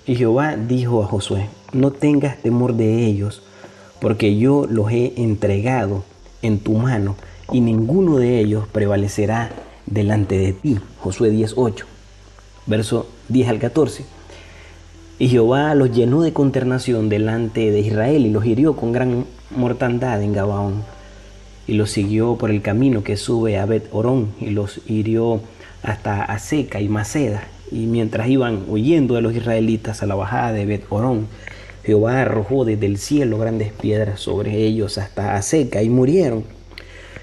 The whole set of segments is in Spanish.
Y Jehová dijo a Josué: no tengas temor de ellos, porque yo los he entregado en tu mano, y ninguno de ellos prevalecerá delante de ti. Josué 10:8, verso 10 al 14. Y Jehová los llenó de consternación delante de Israel y los hirió con gran mortandad en Gabaón. Y los siguió por el camino que sube a Bet-Horón y los hirió hasta Aseca y Maceda. Y mientras iban huyendo de los israelitas a la bajada de Bet-Horón, Jehová arrojó desde el cielo grandes piedras sobre ellos hasta Aseca y murieron.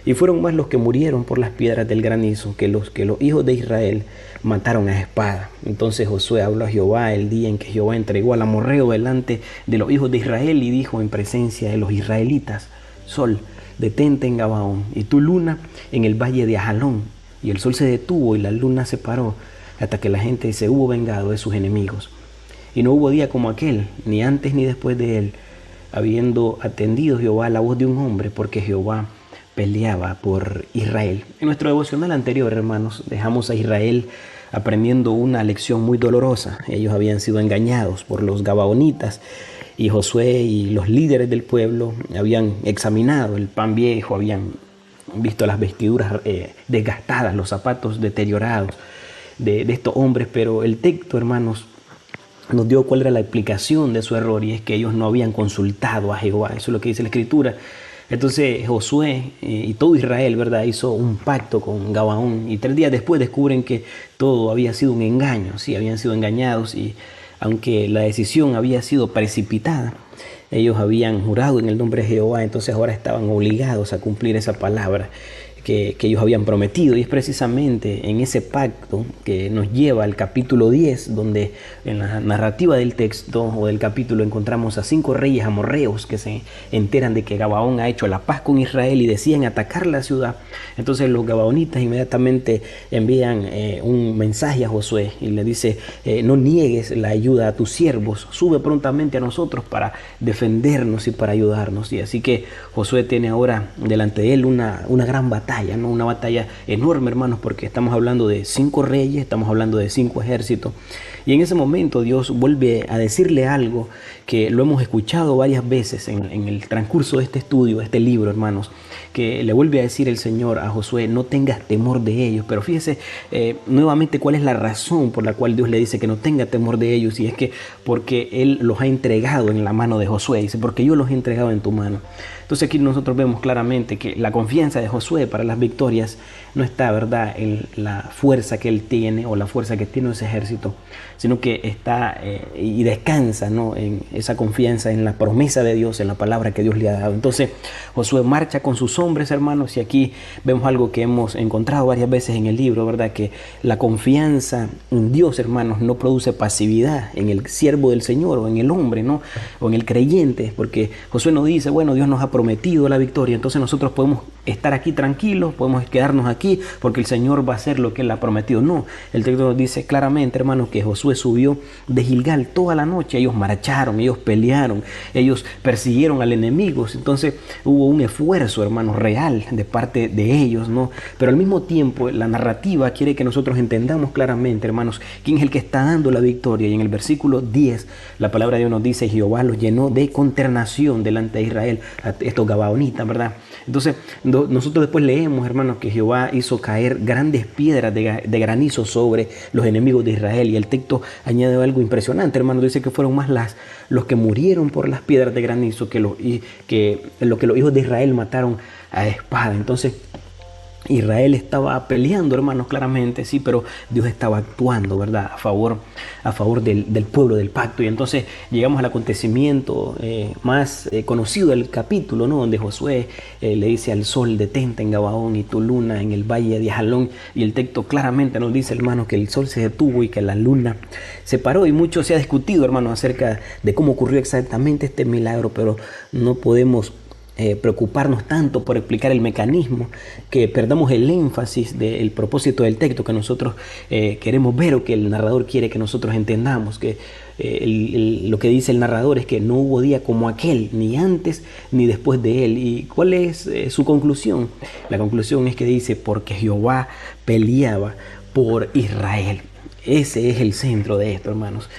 Y fueron más los que murieron por las piedras del granizo que los hijos de Israel mataron a espada. Entonces Josué habló a Jehová el día en que Jehová entregó al amorreo delante de los hijos de Israel y dijo en presencia de los israelitas: Sol, detente en Gabaón, y tu luna en el valle de Ajalón. Y el sol se detuvo y la luna se paró hasta que la gente se hubo vengado de sus enemigos. Y no hubo día como aquel, ni antes ni después de él, habiendo atendido Jehová la voz de un hombre, porque Jehová peleaba por Israel. En nuestro devocional anterior, hermanos, dejamos a Israel aprendiendo una lección muy dolorosa. Ellos habían sido engañados por los gabaonitas y Josué y los líderes del pueblo habían examinado el pan viejo, habían visto las vestiduras desgastadas, los zapatos deteriorados de estos hombres, pero el texto, hermanos, nos dio cuál era la explicación de su error, y es que ellos no habían consultado a Jehová. Eso es lo que dice la Escritura. Entonces Josué y todo Israel, ¿verdad?, hizo un pacto con Gabaón, y 3 días después descubren que todo había sido un engaño. Sí, habían sido engañados, y aunque la decisión había sido precipitada, ellos habían jurado en el nombre de Jehová, entonces ahora estaban obligados a cumplir esa palabra que ellos habían prometido. Y es precisamente en ese pacto que nos lleva al capítulo 10, donde en la narrativa del texto o del capítulo encontramos a 5 reyes amorreos que se enteran de que Gabaón ha hecho la paz con Israel y deciden atacar la ciudad. Entonces los gabaonitas inmediatamente envían un mensaje a Josué y le dice: no niegues la ayuda a tus siervos, sube prontamente a nosotros para defendernos y para ayudarnos. Y así que Josué tiene ahora delante de él una gran batalla, ¿no? Una batalla enorme, hermanos, porque estamos hablando de 5 reyes, estamos hablando de 5 ejércitos. Y en ese momento Dios vuelve a decirle algo que lo hemos escuchado varias veces en el transcurso de este estudio, de este libro, hermanos, que le vuelve a decir el Señor a Josué: no tengas temor de ellos. Pero fíjese nuevamente cuál es la razón por la cual Dios le dice que no tenga temor de ellos, y es que porque Él los ha entregado en la mano de Josué. Dice: porque yo los he entregado en tu mano. Entonces aquí nosotros vemos claramente que la confianza de Josué para las victorias no está, ¿verdad?, en la fuerza que él tiene o la fuerza que tiene ese ejército, sino que está y descansa, ¿no?, en esa confianza en la promesa de Dios, en la palabra que Dios le ha dado. Entonces Josué marcha con sus hombres, hermanos, y aquí vemos algo que hemos encontrado varias veces en el libro, ¿verdad?, que la confianza en Dios, hermanos, no produce pasividad en el siervo del Señor o en el hombre, ¿no?, o en el creyente, porque Josué nos dice: bueno, Dios nos ha prometido la victoria, entonces nosotros podemos estar aquí tranquilos, podemos quedarnos aquí porque el Señor va a hacer lo que Él ha prometido. No, el texto nos dice claramente, hermanos, que Josué subió de Gilgal toda la noche. Ellos marcharon, ellos pelearon, ellos persiguieron al enemigo. Entonces hubo un esfuerzo, hermanos, real de parte de ellos, ¿no? Pero al mismo tiempo la narrativa quiere que nosotros entendamos claramente, hermanos, quién es el que está dando la victoria. Y en el versículo 10 la palabra de Dios nos dice: Jehová los llenó de consternación delante de Israel, a estos gabaonitas, ¿verdad? Entonces nosotros después leemos, hermanos, que Jehová hizo caer grandes piedras de granizo sobre los enemigos de Israel. Y el texto añade algo impresionante, hermanos. Dice que fueron más los que murieron por las piedras de granizo que los hijos de Israel mataron a espada. Entonces Israel estaba peleando, hermanos, claramente, sí, pero Dios estaba actuando, ¿verdad?, a favor del pueblo del pacto. Y entonces llegamos al acontecimiento más conocido del capítulo, ¿no?, donde Josué le dice al sol: detente en Gabaón, y tu luna en el valle de Ajalón. Y el texto claramente nos dice, hermanos, que el sol se detuvo y que la luna se paró. Y mucho se ha discutido, hermanos, acerca de cómo ocurrió exactamente este milagro, pero no podemos preocuparnos tanto por explicar el mecanismo, que perdamos el énfasis del propósito del texto que nosotros queremos ver, o que el narrador quiere que nosotros entendamos, que lo que dice el narrador es que no hubo día como aquel, ni antes ni después de él. ¿Y cuál es su conclusión? La conclusión es que dice: porque Jehová peleaba por Israel. Ese es el centro de esto, hermanos.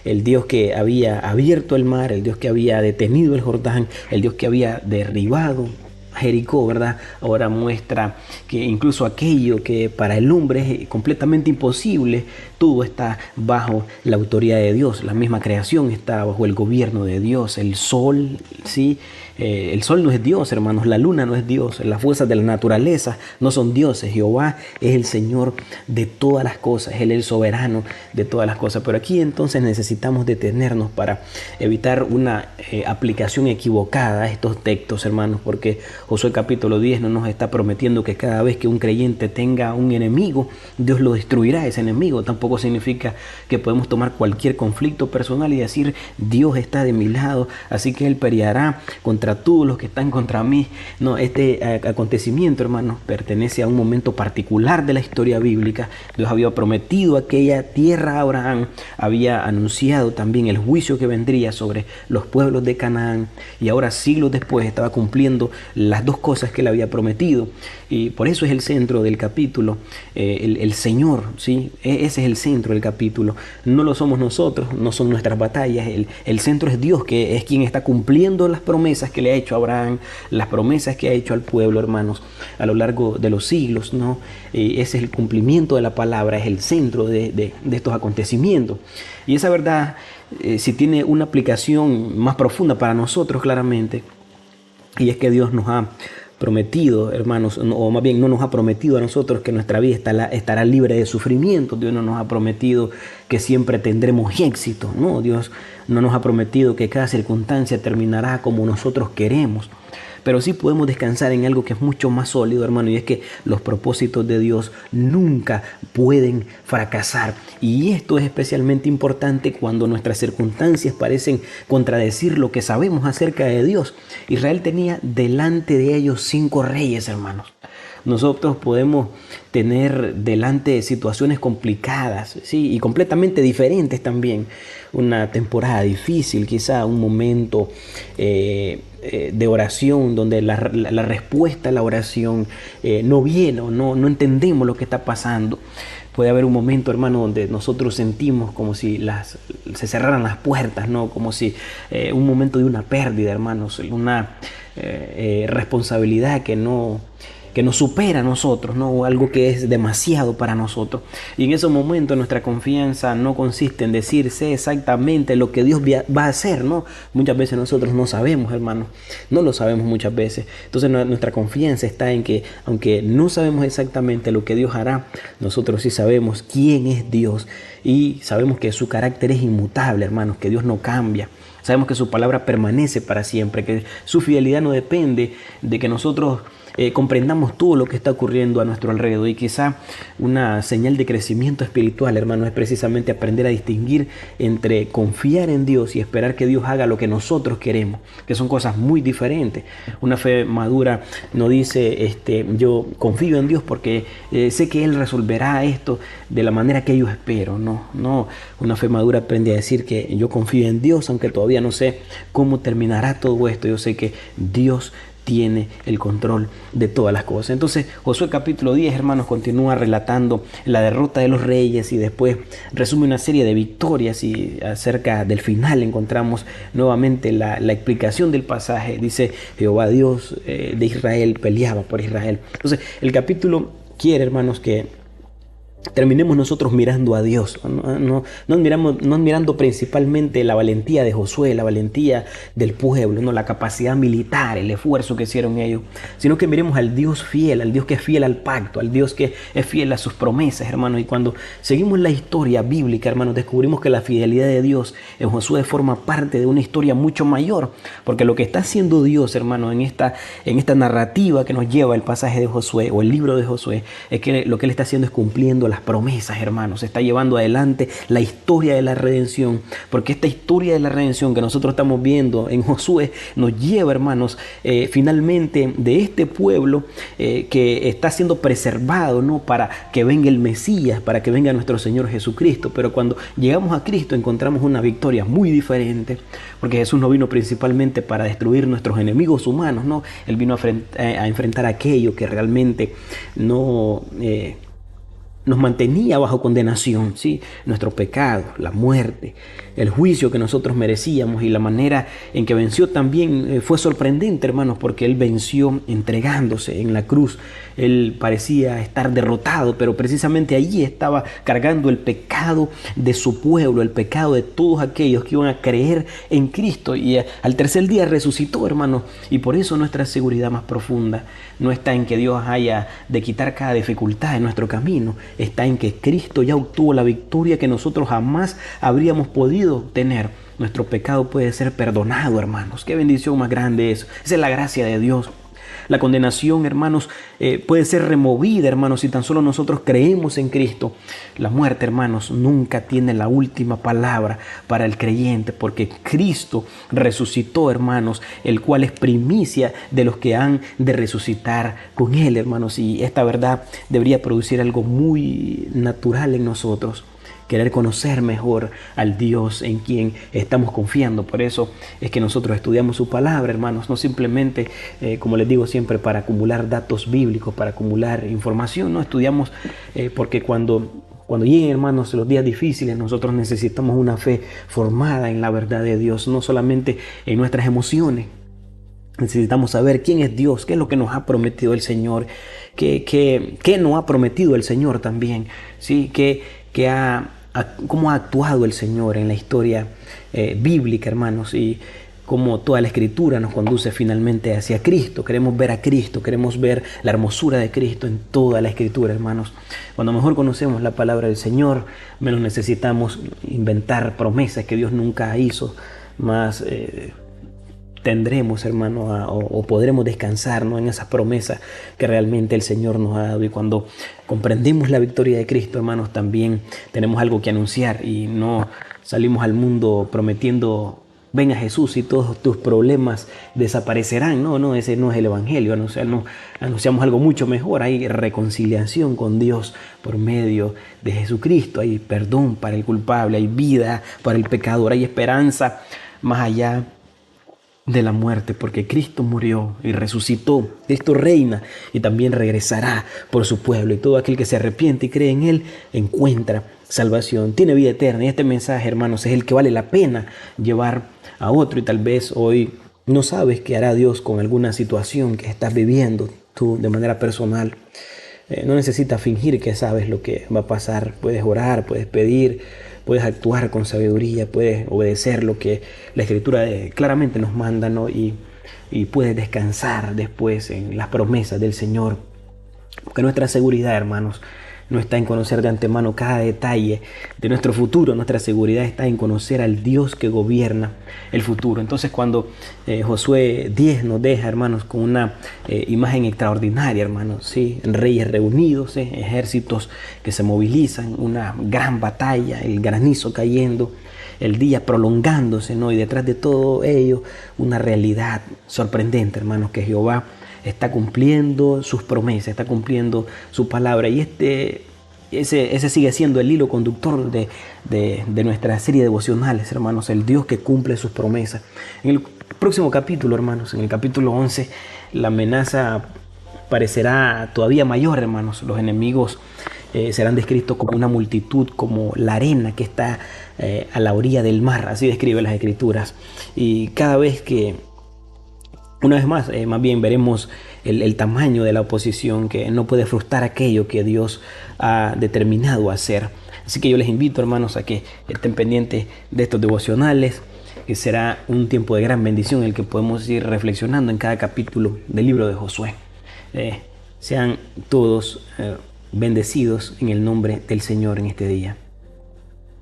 el Dios que había abierto el mar, el Dios que había detenido el Jordán, el Dios que había derribado Jericó, ¿verdad? Ahora muestra que incluso aquello que para el hombre es completamente imposible, todo está bajo la autoridad de Dios. La misma creación está bajo el gobierno de Dios. El sol, ¿sí? El sol no es Dios, hermanos. La luna no es Dios. Las fuerzas de la naturaleza no son dioses. Jehová es el Señor de todas las cosas. Él es el soberano de todas las cosas. Pero aquí entonces necesitamos detenernos para evitar una aplicación equivocada a estos textos, hermanos, porque Josué capítulo 10 no nos está prometiendo que cada vez que un creyente tenga un enemigo, Dios lo destruirá ese enemigo. Tampoco significa que podemos tomar cualquier conflicto personal y decir, Dios está de mi lado, así que Él peleará contra todos los que están contra mí. No, este acontecimiento, hermanos, pertenece a un momento particular de la historia bíblica. Dios había prometido aquella tierra a Abraham, había anunciado también el juicio que vendría sobre los pueblos de Canaán, y ahora siglos después estaba cumpliendo las dos cosas que Él había prometido. Y por eso es el centro del capítulo, el Señor, ¿sí? Ese es el centro del capítulo. No lo somos nosotros, no son nuestras batallas. El centro es Dios, que es quien está cumpliendo las promesas que le ha hecho a Abraham, las promesas que ha hecho al pueblo, hermanos, a lo largo de los siglos, ¿no? Ese es el cumplimiento de la palabra, es el centro de estos acontecimientos. Y esa verdad, si tiene una aplicación más profunda para nosotros, claramente, y es que Dios nos ha prometido, hermanos, o más bien no nos ha prometido a nosotros que nuestra vida estará libre de sufrimiento. Dios no nos ha prometido que siempre tendremos éxito, no, Dios no nos ha prometido que cada circunstancia terminará como nosotros queremos. Pero sí podemos descansar en algo que es mucho más sólido, hermano, y es que los propósitos de Dios nunca pueden fracasar. Y esto es especialmente importante cuando nuestras circunstancias parecen contradecir lo que sabemos acerca de Dios. Israel tenía delante de ellos 5 reyes, hermanos. Nosotros podemos tener delante situaciones complicadas, ¿sí? Y completamente diferentes también. Una temporada difícil, quizá un momento de oración donde la respuesta a la oración no viene o no entendemos lo que está pasando. Puede haber un momento, hermano, donde nosotros sentimos como si se cerraran las puertas, ¿no? Como si un momento de una pérdida, hermanos, una responsabilidad que nos supera a nosotros, ¿no? O algo que es demasiado para nosotros. Y en esos momentos nuestra confianza no consiste en decir sé exactamente lo que Dios va a hacer, ¿no? Muchas veces nosotros no sabemos, hermanos, no lo sabemos muchas veces. Entonces nuestra confianza está en que aunque no sabemos exactamente lo que Dios hará, nosotros sí sabemos quién es Dios y sabemos que su carácter es inmutable, hermanos, que Dios no cambia. Sabemos que su palabra permanece para siempre, que su fidelidad no depende de que nosotros comprendamos todo lo que está ocurriendo a nuestro alrededor. Y quizá una señal de crecimiento espiritual, hermano, es precisamente aprender a distinguir entre confiar en Dios y esperar que Dios haga lo que nosotros queremos, que son cosas muy diferentes. Una fe madura no dice yo confío en Dios porque sé que Él resolverá esto de la manera que yo espero. No, una fe madura aprende a decir que yo confío en Dios, aunque todavía no sé cómo terminará todo esto. Yo sé que Dios tiene el control de todas las cosas. Entonces Josué capítulo 10, hermanos, continúa relatando la derrota de los reyes y después resume una serie de victorias, y acerca del final encontramos nuevamente la explicación del pasaje. Dice Jehová Dios de Israel peleaba por Israel. Entonces el capítulo quiere, hermanos, que terminemos nosotros mirando a Dios, no admirando principalmente la valentía de Josué, la valentía del pueblo, no la capacidad militar, el esfuerzo que hicieron ellos, sino que miremos al Dios fiel, al Dios que es fiel al pacto, al Dios que es fiel a sus promesas, hermanos. Y cuando seguimos la historia bíblica, hermanos, descubrimos que la fidelidad de Dios en Josué forma parte de una historia mucho mayor, porque lo que está haciendo Dios, hermanos, en esta narrativa que nos lleva el pasaje de Josué o el libro de Josué, es que lo que Él está haciendo es cumpliendo las promesas, hermanos. Está llevando adelante la historia de la redención, porque esta historia de la redención que nosotros estamos viendo en Josué nos lleva, hermanos, finalmente de este pueblo que está siendo preservado, ¿no? Para que venga el Mesías, para que venga nuestro Señor Jesucristo. Pero cuando llegamos a Cristo encontramos una victoria muy diferente, porque Jesús no vino principalmente para destruir nuestros enemigos humanos, ¿no? Él vino a enfrentar aquello que realmente no nos mantenía bajo condenación, ¿sí? Nuestro pecado, la muerte, el juicio que nosotros merecíamos y la manera en que venció también fue sorprendente, hermanos, porque Él venció entregándose en la cruz. Él parecía estar derrotado, pero precisamente allí estaba cargando el pecado de su pueblo, el pecado de todos aquellos que iban a creer en Cristo. Y al tercer día resucitó, hermanos, y por eso nuestra seguridad más profunda no está en que Dios haya de quitar cada dificultad en nuestro camino, está en que Cristo ya obtuvo la victoria que nosotros jamás habríamos podido tener. Nuestro pecado puede ser perdonado, hermanos. Qué bendición más grande eso. Esa es la gracia de Dios. La condenación, hermanos, puede ser removida, hermanos, si tan solo nosotros creemos en Cristo. La muerte, hermanos, nunca tiene la última palabra para el creyente, porque Cristo resucitó, hermanos, el cual es primicia de los que han de resucitar con Él, hermanos. Y esta verdad debería producir algo muy natural en nosotros. Querer conocer mejor al Dios en quien estamos confiando. Por eso es que nosotros estudiamos su palabra, hermanos, no simplemente, como les digo siempre, para acumular datos bíblicos, para acumular información. No estudiamos porque cuando lleguen, hermanos, los días difíciles, nosotros necesitamos una fe formada en la verdad de Dios, no solamente en nuestras emociones. Necesitamos saber quién es Dios, qué es lo que nos ha prometido el Señor, qué nos ha prometido el Señor también, ¿sí? Cómo ha actuado el Señor en la historia bíblica, hermanos, y cómo toda la Escritura nos conduce finalmente hacia Cristo. Queremos ver a Cristo, queremos ver la hermosura de Cristo en toda la Escritura, hermanos. Cuando mejor conocemos la palabra del Señor, menos necesitamos inventar promesas que Dios nunca hizo, más tendremos, hermano, o podremos descansar, ¿no?, en esas promesas que realmente el Señor nos ha dado. Y cuando comprendemos la victoria de Cristo, hermanos, también tenemos algo que anunciar y no salimos al mundo prometiendo: ven a Jesús y todos tus problemas desaparecerán. No, ese no es el Evangelio. Anunciamos algo mucho mejor. Hay reconciliación con Dios por medio de Jesucristo. Hay perdón para el culpable, hay vida para el pecador, hay esperanza más allá de la muerte, porque Cristo murió y resucitó. Cristo reina y también regresará por su pueblo, y todo aquel que se arrepiente y cree en Él encuentra salvación, tiene vida eterna. Y este mensaje, hermanos, es el que vale la pena llevar a otro. Y tal vez hoy no sabes qué hará Dios con alguna situación que estás viviendo tú de manera personal. No necesitas fingir que sabes lo que va a pasar. Puedes orar, puedes pedir, puedes actuar con sabiduría, puedes obedecer lo que la Escritura claramente nos manda, ¿no? Y puedes descansar después en las promesas del Señor. Porque nuestra seguridad, hermanos, no está en conocer de antemano cada detalle de nuestro futuro. Nuestra seguridad está en conocer al Dios que gobierna el futuro. Entonces, cuando Josué 10 nos deja, hermanos, con una imagen extraordinaria, hermanos, ¿sí? Reyes reunidos, ejércitos que se movilizan, una gran batalla, el granizo cayendo, el día prolongándose, ¿no? Y detrás de todo ello, una realidad sorprendente, hermanos, que Jehová está cumpliendo sus promesas, está cumpliendo su palabra. Y ese sigue siendo el hilo conductor de nuestra serie de devocionales, hermanos, el Dios que cumple sus promesas. En el próximo capítulo, hermanos, en el capítulo 11, la amenaza parecerá todavía mayor, hermanos. Los enemigos serán descritos como una multitud, como la arena que está a la orilla del mar, así describen las Escrituras. Y cada vez que una vez más bien veremos el tamaño de la oposición que no puede frustrar aquello que Dios ha determinado hacer. Así que yo les invito, hermanos, a que estén pendientes de estos devocionales, que será un tiempo de gran bendición en el que podemos ir reflexionando en cada capítulo del libro de Josué. Sean todos bendecidos en el nombre del Señor en este día.